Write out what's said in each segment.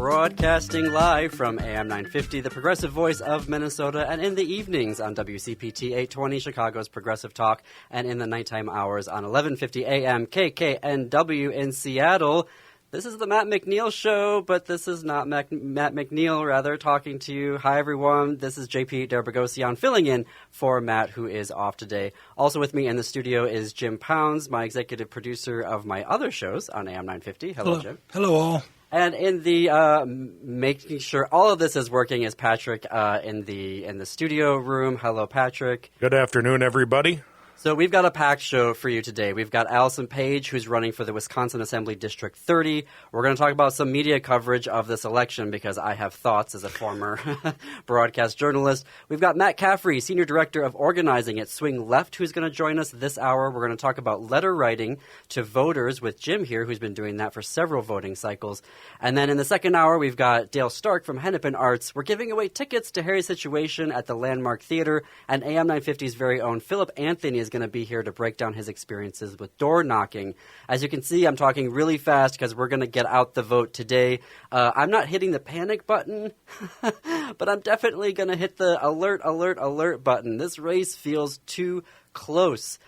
Broadcasting live from AM 950, the progressive voice of Minnesota, and in the evenings on WCPT 820, Chicago's Progressive Talk, and in the nighttime hours on 1150 AM KKNW in Seattle. This is the Matt McNeil Show, but this is not Matt McNeil, rather, talking to you. Hi, everyone. This is JP Derbragosian filling in for Matt, who is off today. Also with me in the studio is Jim Pounds, my executive producer of my other shows on AM 950. Hello, Jim. Hello, all. And in the making sure all of this is working is Patrick in the studio room. Hello, Patrick. Good afternoon, everybody. So we've got a packed show for you today. We've got Alison Page, who's running for the Wisconsin Assembly District 30. We're going to talk about some media coverage of this election because I have thoughts as a former broadcast journalist. We've got Matt Caffrey, Senior Director of Organizing at Swing Left, who's going to join us this hour. We're going to talk about letter writing to voters with Jim here, who's been doing that for several voting cycles. And then in the second hour, we've got Dale Stark from Hennepin Arts. We're giving away tickets to Harry's Situation at the Landmark Theater, and AM 950's very own Philip Anthony is going to be here to break down his experiences with door knocking. As you can see, I'm talking really fast because we're going to get out the vote today. I'm not hitting the panic button, but I'm definitely going to hit the alert button. This race feels too close.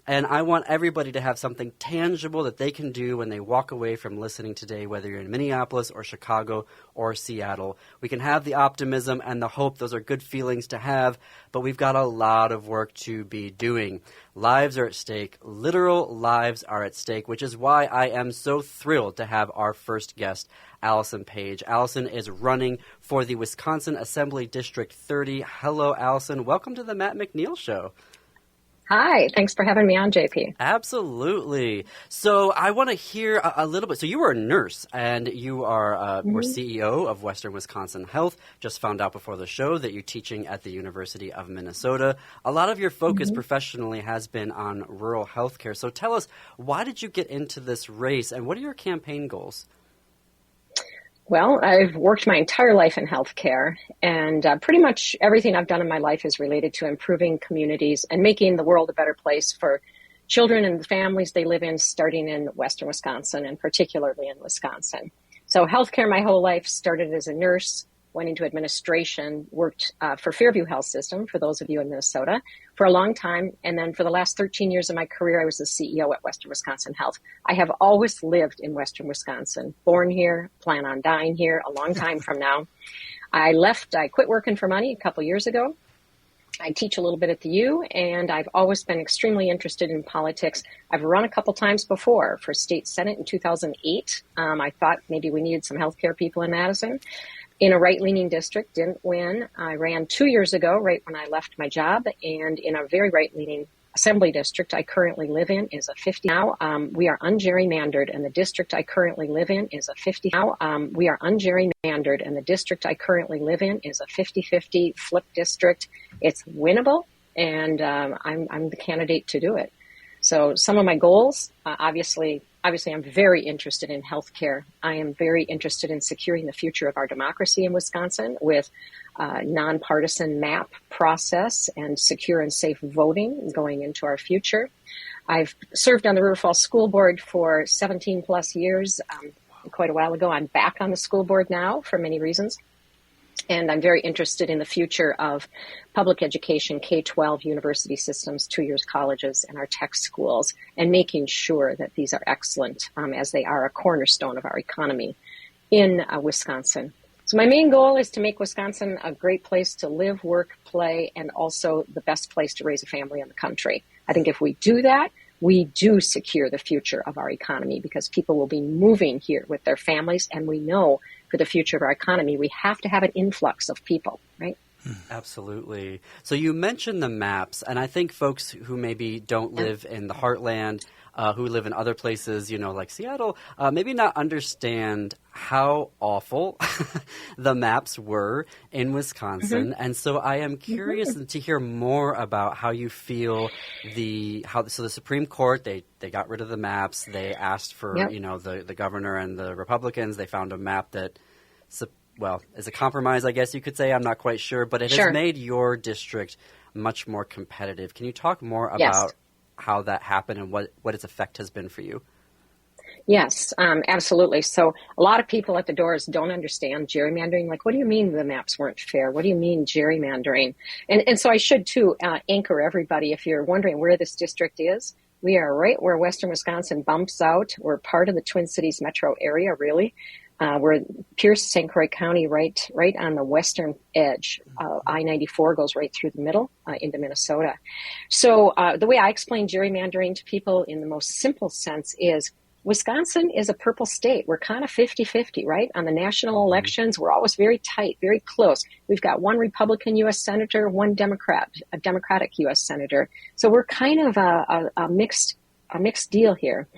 And I want everybody to have something tangible that they can do when they walk away from listening today, whether you're in Minneapolis or Chicago or Seattle. We can have the optimism and the hope. Those are good feelings to have, but we've got a lot of work to be doing. Lives are at stake. Literal lives are at stake, which is why I am so thrilled to have our first guest, Alison Page. Alison is running for the Wisconsin Assembly District 30. Hello, Alison. Welcome to the Matt McNeil Show. Hi, thanks for having me on, JP. Absolutely. So I want to hear a little bit. So you were a nurse, and you are were CEO of Western Wisconsin Health. Just found out before the show that you're teaching at the University of Minnesota. A lot of your focus professionally has been on rural health care. So tell us, why did you get into this race, and what are your campaign goals? Well, I've worked my entire life in healthcare, and pretty much everything I've done in my life is related to improving communities and making the world a better place for children and the families they live in, starting in Western Wisconsin and particularly in Wisconsin. So healthcare my whole life, started as a nurse, went into administration, worked for Fairview Health System, for those of you in Minnesota, for a long time. And then for the last 13 years of my career, I was the CEO at Western Wisconsin Health. I have always lived in Western Wisconsin, born here, plan on dying here a long time from now. I quit working for money a couple years ago. I teach a little bit at the U, and I've always been extremely interested in politics. I've run a couple times before for state senate in 2008. I thought maybe we needed some healthcare people in Madison. In a right-leaning district, didn't win. I ran 2 years ago, right when I left my job, and in a very right-leaning assembly district I currently live in is a 50. Now we are ungerrymandered, and the district I currently live in is a 50. Now we are ungerrymandered, and the district I currently live in is a 50-50 flip district. It's winnable, and I'm the candidate to do it. So some of my goals, obviously, I'm very interested in healthcare. I am very interested in securing the future of our democracy in Wisconsin with nonpartisan map process and secure and safe voting going into our future. I've served on the River Falls School Board for 17 plus years. Quite a while ago, I'm back on the school board now for many reasons. And I'm very interested in the future of public education, K-12 university systems, 2 years colleges, and our tech schools, and making sure that these are excellent as they are a cornerstone of our economy in Wisconsin. So my main goal is to make Wisconsin a great place to live, work, play, and also the best place to raise a family in the country. I think if we do that, we do secure the future of our economy because people will be moving here with their families, and we know for the future of our economy, we have to have an influx of people, right? Absolutely. So you mentioned the maps, and I think folks who maybe don't live in the heartland, who live in other places, like Seattle, maybe not understand how awful the maps were in Wisconsin. And so I am curious to hear more about how you feel the Supreme Court, they got rid of the maps. They asked for, the governor and the Republicans. They found a map that, is a compromise, I guess you could say. I'm not quite sure, but it has made your district much more competitive. Can you talk more about how that happened and what its effect has been for you? Yes, absolutely. So a lot of people at the doors don't understand gerrymandering. Like, what do you mean the maps weren't fair? What do you mean gerrymandering? And so I should, too, anchor everybody. If you're wondering where this district is, we are right where Western Wisconsin bumps out. We're part of the Twin Cities metro area, really. We're Pierce, St. Croix County, right on the western edge. I-94 goes right through the middle into Minnesota. So the way I explain gerrymandering to people in the most simple sense is Wisconsin is a purple state. We're kind of 50-50, right? On the national elections, we're always very tight, very close. We've got one Republican U.S. Senator, one Democrat, a Democratic U.S. Senator. So we're kind of a mixed deal here.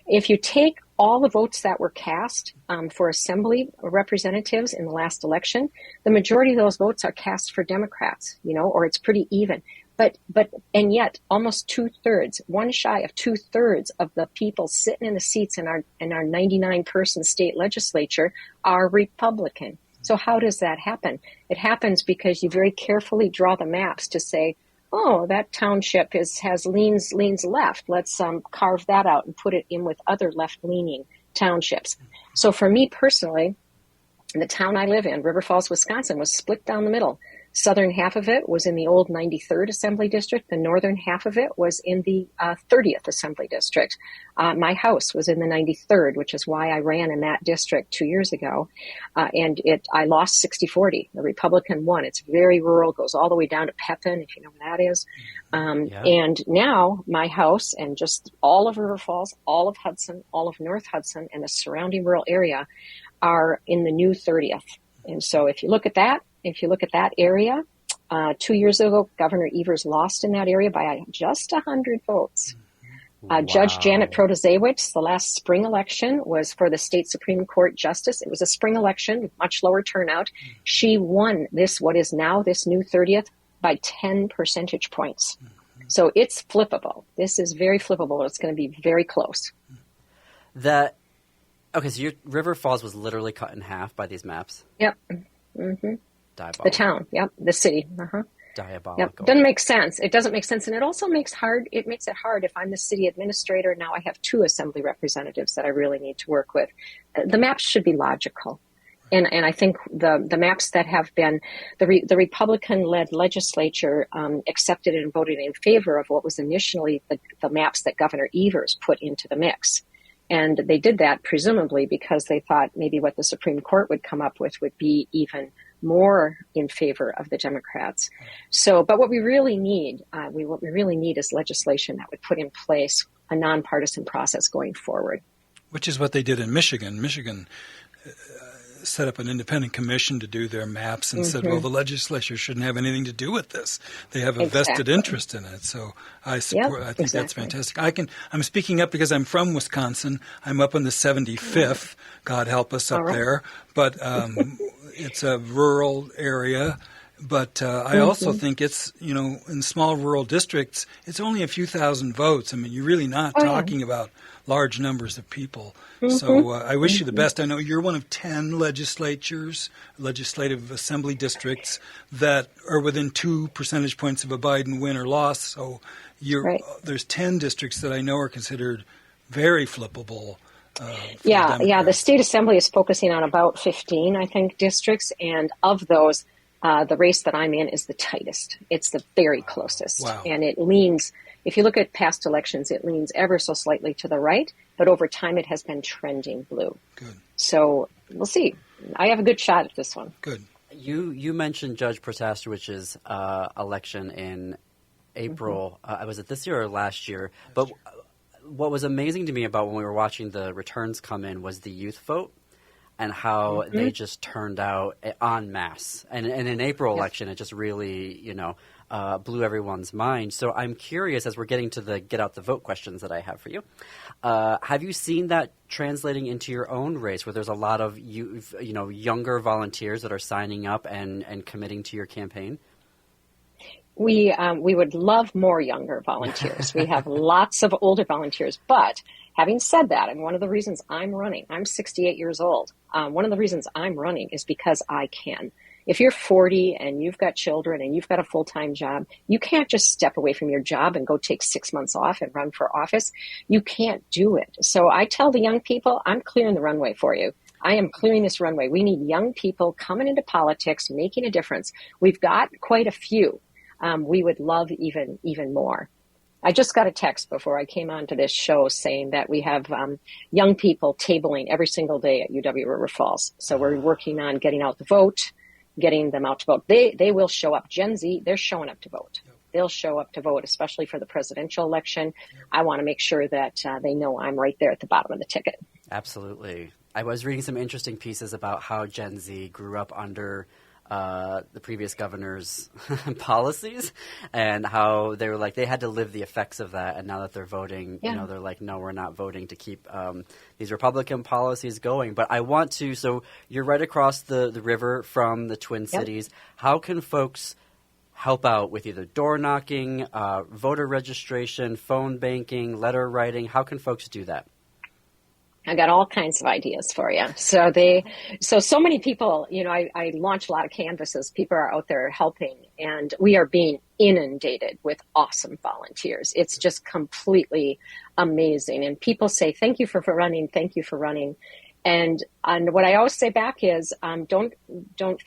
If you take all the votes that were cast for assembly representatives in the last election, the majority of those votes are cast for Democrats, or it's pretty even. And yet almost 2/3, one shy of 2/3 of the people sitting in the seats in our 99-person state legislature are Republican. So how does that happen? It happens because you very carefully draw the maps to say, oh, that township has leans left. Let's carve that out and put it in with other left-leaning townships. So for me personally, the town I live in, River Falls, Wisconsin, was split down the middle. Southern half of it was in the old 93rd Assembly District. The northern half of it was in the 30th Assembly District. My house was in the 93rd, which is why I ran in that district 2 years ago. I lost 60-40. The Republican won. It's very rural, goes all the way down to Pepin, if you know where that is. And now my house and just all of River Falls, all of Hudson, all of North Hudson, and the surrounding rural area are in the new 30th. And so if you look at that area, 2 years ago, Governor Evers lost in that area by just 100 votes. Wow. Judge Janet Protasiewicz, the last spring election was for the state Supreme Court justice. It was a spring election, much lower turnout. She won what is now this new 30th by 10 percentage points. So it's flippable. This is very flippable. It's going to be very close. Okay, so your River Falls was literally cut in half by these maps? Yep. Mm-hmm. Diabolical. The town, yep. The city. Diabolical. Yep. Doesn't make sense. It doesn't make sense. And it also makes it hard if I'm the city administrator. Now I have 2 assembly representatives that I really need to work with. The maps should be logical. And I think the maps that have been, the Republican-led legislature accepted and voted in favor of what was initially the maps that Governor Evers put into the mix. And they did that presumably because they thought maybe what the Supreme Court would come up with would be even more in favor of the Democrats. So, but what we really need, is legislation that would put in place a nonpartisan process going forward. Which is what they did in Michigan. Michigan set up an independent commission to do their maps and said, well, the legislature shouldn't have anything to do with this. They have a vested interest in it. So I support. I think that's fantastic. I'm speaking up because I'm from Wisconsin. I'm up in the 75th. God help us up there. But it's a rural area. But I also think it's, in small rural districts, it's only a few thousand votes. I mean, you're really not talking about large numbers of people. So I wish you the best. I know you're one of 10 legislative assembly districts that are within 2 percentage points of a Biden win or loss. So there's 10 districts that I know are considered very flippable. The state assembly is focusing on about 15, I think, districts. And of those, the race that I'm in is the tightest. It's the very closest. Wow. And it leans, if you look at past elections, it leans ever so slightly to the right, but over time it has been trending blue. Good. So we'll see. I have a good shot at this one. Good. You mentioned Judge Protasiewicz's election in April. Was it this year or last year? But what was amazing to me about when we were watching the returns come in was the youth vote. And how they just turned out en masse. And in an April election, it just really, blew everyone's mind. So I'm curious, as we're getting to the get out the vote questions that I have for you, have you seen that translating into your own race where there's a lot of younger volunteers that are signing up and committing to your campaign? We would love more younger volunteers. We have lots of older volunteers, but having said that, and one of the reasons I'm running, I'm 68 years old. One of the reasons I'm running is because I can. If you're 40 and you've got children and you've got a full-time job, you can't just step away from your job and go take 6 months off and run for office. You can't do it. So I tell the young people, I'm clearing the runway for you. I am clearing this runway. We need young people coming into politics, making a difference. We've got quite a few. We would love even more. I just got a text before I came onto this show saying that we have young people tabling every single day at UW River Falls. So we're working on getting out the vote, getting them out to vote. They will show up. Gen Z, they're showing up to vote. They'll show up to vote, especially for the presidential election. I want to make sure that they know I'm right there at the bottom of the ticket. Absolutely. I was reading some interesting pieces about how Gen Z grew up under the previous governor's policies, and how they were like, they had to live the effects of that. And now that they're voting, they're like, no, we're not voting to keep these Republican policies going. But I want to, so you're right across the river from the Twin Cities. How can folks help out with either door knocking, voter registration, phone banking, letter writing? How can folks do that? I got all kinds of ideas for you. So many people, I launch a lot of canvases. People are out there helping, and we are being inundated with awesome volunteers. It's just completely amazing. And people say, thank you for running. Thank you for running. And what I always say back is, don't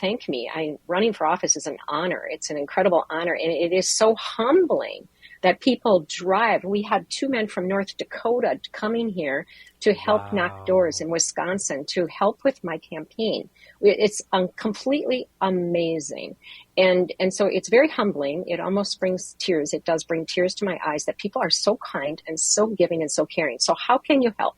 thank me. Running for office is an honor. It's an incredible honor. And it is so humbling that people drive. We had 2 men from North Dakota coming here to help knock doors in Wisconsin, to help with my campaign. It's completely amazing. And so it's very humbling. It almost brings tears. It does bring tears to my eyes that people are so kind and so giving and so caring. So how can you help?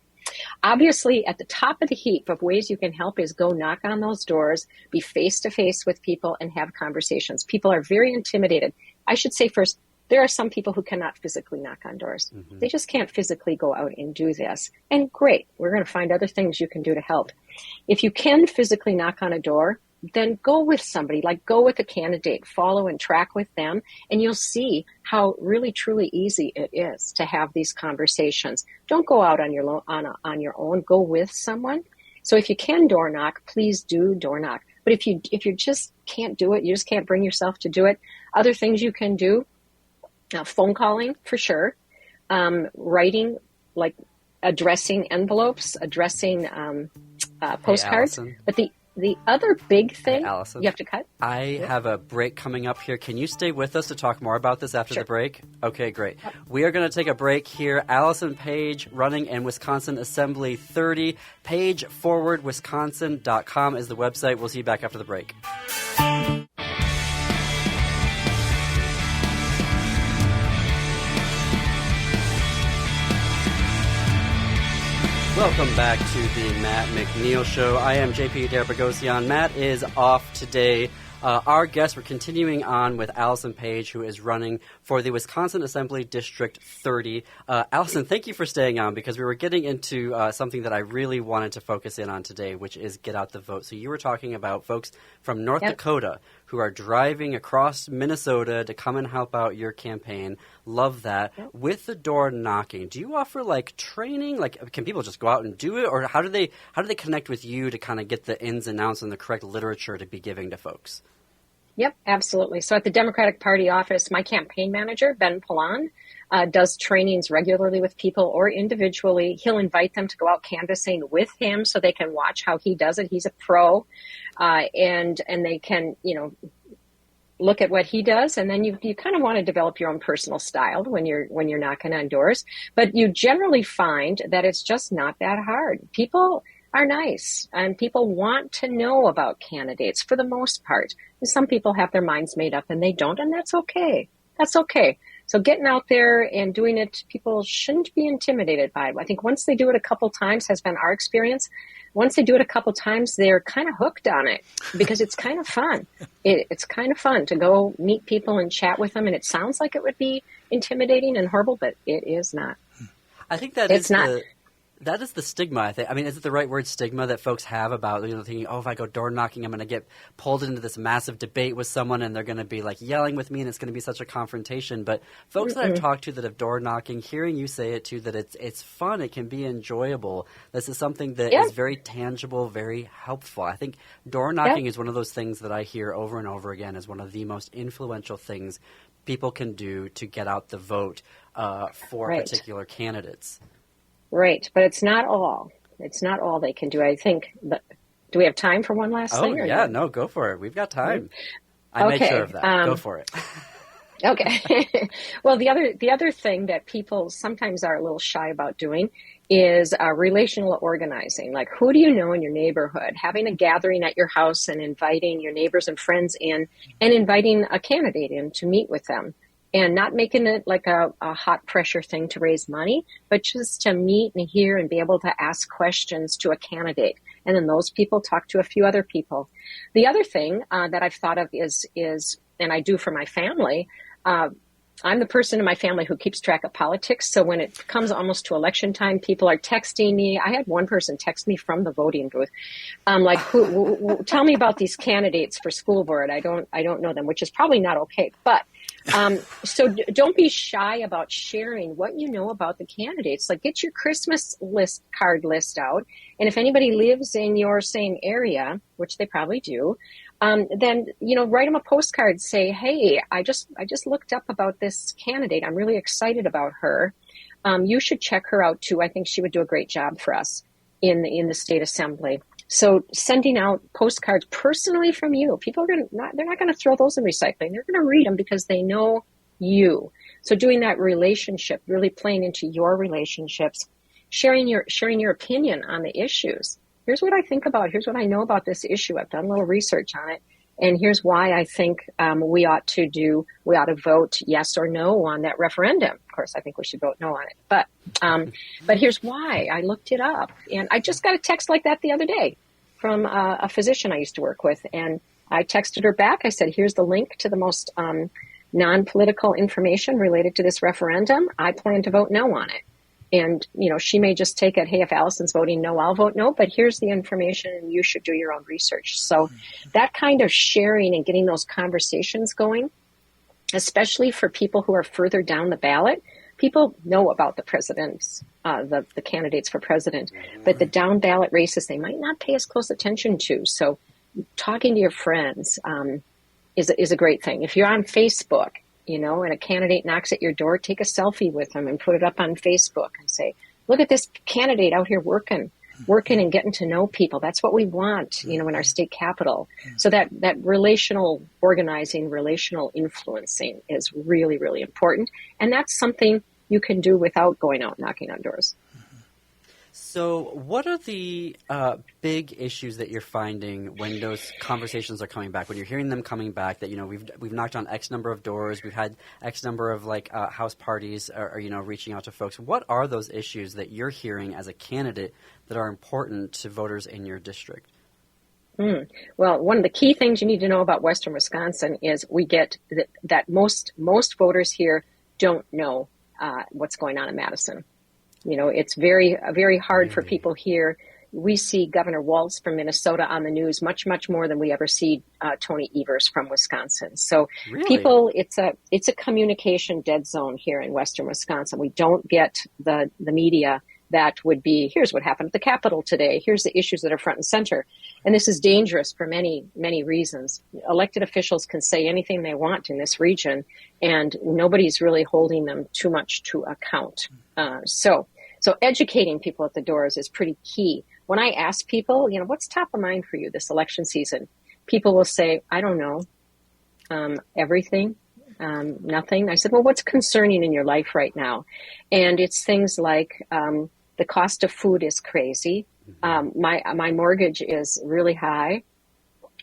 Obviously, at the top of the heap of ways you can help is go knock on those doors, be face-to-face with people, and have conversations. People are very intimidated. I should say first, there are some people who cannot physically knock on doors. Mm-hmm. They just can't physically go out and do this. And great, we're going to find other things you can do to help. If you can physically knock on a door, then go with somebody, like go with a candidate, follow and track with them, and you'll see how really, truly easy it is to have these conversations. Don't go out on your own. Go with someone. So if you can door knock, please do door knock. But if you just can't do it, you just can't bring yourself to do it, other things you can do. Phone calling for sure, writing, like addressing envelopes, addressing postcards. Hey, but the other big thing, Allison, you have to cut. I have a break coming up here. Can you stay with us to talk more about this after the break? Okay, great. We are going to take a break here. Alison Page, running in Wisconsin Assembly 30. PageForwardWisconsin.com is the website. We'll see you back after the break. Welcome back to the Matt McNeil Show. I am JP Derabagosian. Matt is off today. Our guest, we're continuing on with Alison Page, who is running for the Wisconsin Assembly District 30. Alison, thank you for staying on, because we were getting into something that I really wanted to focus in on today, which is get out the vote. So you were talking about folks from North Dakota who are driving across Minnesota to come and help out your campaign. Love that. With the door knocking, do you offer like training? Like, can people just go out and do it, or how do they connect with you to kind of get the ins and outs and the correct literature to be giving to folks? Yep, absolutely. So at the Democratic Party office, my campaign manager, Ben Polan, does trainings regularly with people or individually. He'll invite them to go out canvassing with him so they can watch how he does it. He's a pro, and they can, look at what he does, and then you kind of want to develop your own personal style when you're knocking on doors. But you generally find that it's just not that hard. People are nice, and people want to know about candidates for the most part. Some people have their minds made up and they don't, and that's okay. That's okay. So getting out there and doing it, people shouldn't be intimidated by it. I think once they do it a couple times, has been our experience, once they do it a couple times, they're kind of hooked on it because it's kind of fun. It's kind of fun to go meet people and chat with them, and it sounds like it would be intimidating and horrible, but it is not. I think that it's not. That is the stigma, I think. I mean, is it the right word, stigma, that folks have about, thinking, oh, if I go door knocking, I'm going to get pulled into this massive debate with someone and they're going to be like yelling with me and it's going to be such a confrontation. But folks that I've talked to that have door knocking, hearing you say it too, that it's fun, it can be enjoyable. This is something that is very tangible, very helpful. I think door knocking is one of those things that I hear over and over again as one of the most influential things people can do to get out the vote for particular candidates. Right, but it's not all. It's not all they can do. I think. Do we have time for one last thing? Oh, yeah, no, go for it. We've got time. I made sure of that. Go for it. Okay. Well, the other thing that people sometimes are a little shy about doing is relational organizing. Like, who do you know in your neighborhood? Having a gathering at your house and inviting your neighbors and friends in, and inviting a candidate in to meet with them. And not making it like a hot pressure thing to raise money, but just to meet and hear and be able to ask questions to a candidate. And then those people talk to a few other people. The other thing that I've thought of is, and I do for my family, I'm the person in my family who keeps track of politics. So when it comes almost to election time, people are texting me. I had one person text me from the voting booth. Like, tell me about these candidates for school board. I don't know them, which is probably not okay. But so don't be shy about sharing what you know about the candidates. Like, get your Christmas card list out. And if anybody lives in your same area, which they probably do, then, write them a postcard, say, hey, I just looked up about this candidate. I'm really excited about her. You should check her out too. I think she would do a great job for us in the state assembly. So sending out postcards personally from you, people they're not going to throw those in recycling. They're going to read them because they know you. So doing that relationship, really playing into your relationships, sharing your opinion on the issues. Here's what I think about. Here's what I know about this issue. I've done a little research on it. And here's why I think we ought to vote yes or no on that referendum. Of course, I think we should vote no on it. But here's why. I looked it up. And I just got a text like that the other day from a physician I used to work with. And I texted her back. I said, here's the link to the most non-political information related to this referendum. I plan to vote no on it. And, she may just take it, hey, if Allison's voting no, I'll vote no, but here's the information and you should do your own research. So that kind of sharing and getting those conversations going, especially for people who are further down the ballot, people know about the presidents, the candidates for president, but the down ballot races, they might not pay as close attention to. So talking to your friends is a great thing. If you're on Facebook, and a candidate knocks at your door, take a selfie with them and put it up on Facebook and say, look at this candidate out here working and getting to know people. That's what we want, in our state capital. So that relational organizing, relational influencing is really, really important. And that's something you can do without going out knocking on doors. So what are the big issues that you're finding when those conversations are coming back, when you're hearing them coming back, that, we've knocked on X number of doors, we've had X number of house parties or reaching out to folks. What are those issues that you're hearing as a candidate that are important to voters in your district? Well, one of the key things you need to know about Western Wisconsin is we get that most voters here don't know what's going on in Madison. It's very, very hard for people here. We see Governor Walz from Minnesota on the news much, much more than we ever see Tony Evers from Wisconsin. So people, it's a communication dead zone here in Western Wisconsin. We don't get the media that would be, here's what happened at the Capitol today. Here's the issues that are front and center. And this is dangerous for many, many reasons. Elected officials can say anything they want in this region, and nobody's really holding them too much to account. So educating people at the doors is pretty key. When I ask people, what's top of mind for you this election season? People will say, I don't know, everything, nothing. I said, well, what's concerning in your life right now? And it's things like the cost of food is crazy. My mortgage is really high.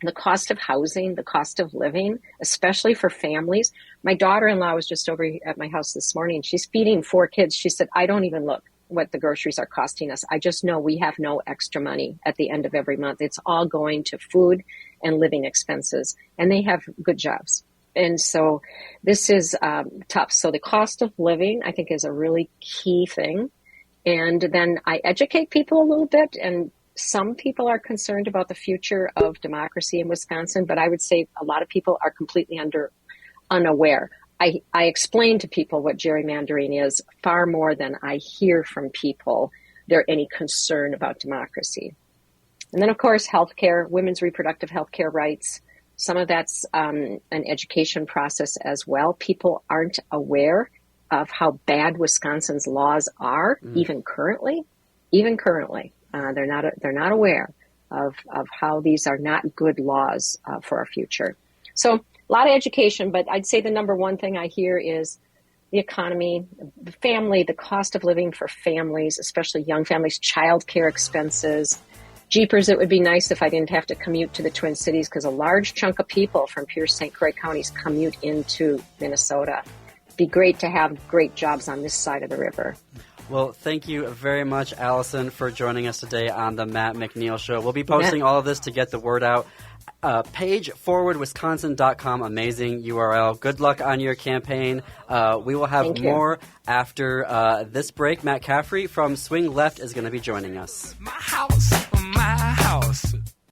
The cost of housing, the cost of living, especially for families. My daughter-in-law was just over at my house this morning. She's feeding 4 kids. She said, I don't even look what the groceries are costing us. I just know we have no extra money at the end of every month. It's all going to food and living expenses, and they have good jobs. And so this is tough. So the cost of living, I think, is a really key thing. And then I educate people a little bit, and some people are concerned about the future of democracy in Wisconsin, but I would say a lot of people are completely unaware. I explain to people what gerrymandering is far more than I hear from people there any concern about democracy. And then, of course, healthcare, women's reproductive healthcare rights. Some of that's an education process as well. People aren't aware of how bad Wisconsin's laws are, even currently. They're not aware of how these are not good laws for our future. So a lot of education, but I'd say the number one thing I hear is the economy, the family, the cost of living for families, especially young families, childcare expenses. Jeepers, it would be nice if I didn't have to commute to the Twin Cities, because a large chunk of people from Pierce, St. Croix counties commute into Minnesota. It'd be great to have great jobs on this side of the river. Well, thank you very much, Alison, for joining us today on the Matt McNeil Show. We'll be posting all of this to get the word out. Pageforwardwisconsin.com, amazing URL. Good luck on your campaign. We will have more after this break. Matt Caffrey from Swing Left is going to be joining us. My house.